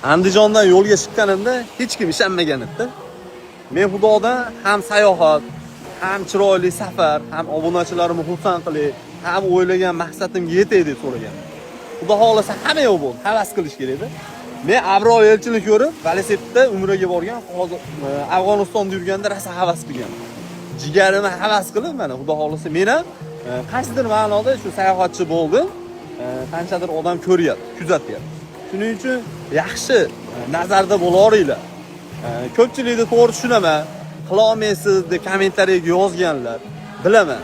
Andijondan yo'lga chiqqanimda hech kim ishonmagan edi. Men Xudodan ham sayohat, ham chiroyli safar, ham obunachilarimni xursand qilay, ham o'ylagan maqsadimga yetay deb so'ragan. Xudo xolasa hamma yo'q bo'ldi, havas qilish kerak edi. Men Abror elchini ko'rib, velosipedda Umraga borgan, hozir Afg'onistonda yurganda rosa havas qilgan. Jigarimni havas qilib, mana Xudo xolasa men ham qaysidir ma'noda shu sayohatchi bo'ldim. Qanchadir odam ko'ryapti, kuzatyapti. Shuning uchun yaxshi nazarda bo'laveringlar. Ko'pchilikni to'g'ri tushunaman. Qila olmaysiz deb kommentariyaga yozganlar. Bilaman.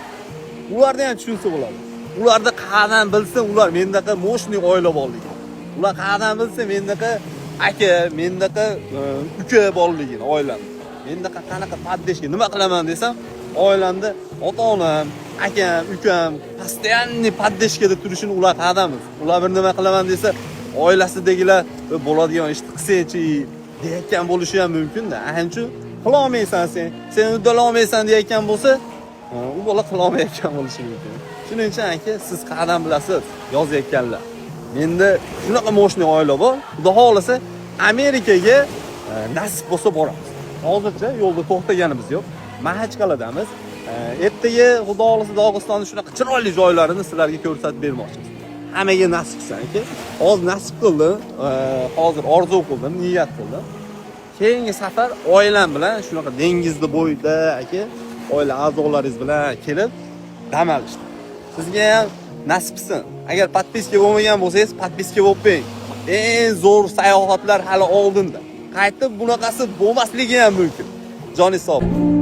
Ularni ham tushunsa bo'ladi. Ularda qayerdan bilsin, ular mendaqa moshniy oila borligini. Ular qayerdan bilsa mendaqa aka, mendaqa uka borligini, oilam. Mendaqa qanaqa paddeshga nima qilaman desam, oilamda ota-onam, akam, ukam постоянный paddeshkada turishini ular qayerdan bilsin. Ular bir nima qilaman desa, oilasidagilar bo'ladigan ishni qilsa-chi deyotgan bo'lishi ham mumkin-da. Ancha qila olmaysan sen uddala olmaysan deyotgan bo'lsa, u bola qila olmayotgan bo'lishi mumkin. Shuning uchun aka, siz qayerdan bilasiz yozayotganlar. Menda shunaqa moshniy oila bor. Xudo xolasa Amerikaga nasib bo'lsa boramiz. Hozircha yo'lda to'xtaganimiz yo'q. Mahachqaladamiz. Ertaga Xudo xolasa Dog'istonning shunaqa chiroyli joylarini sizlarga ko'rsatib bermoqchimiz. Hammaga nasib qilsin aka. Hozir nasib qildim. Hozir orzu qildim, niyat qildim. Keyingi safar oilam bilan shunaqa dengizni bo'yida aka, oila a'zolaringiz bilan kelib dam olishdi. Sizga ham nasib qilsin. Agar podpiska bo'lmagan bo'lsangiz, podpiska bo'lib qo'ying. Eng zo'r sayohatlar hali oldinda. Qaytib bunaqasi bo'lmasligi ham mumkin. Joningiz sog' bo'ling.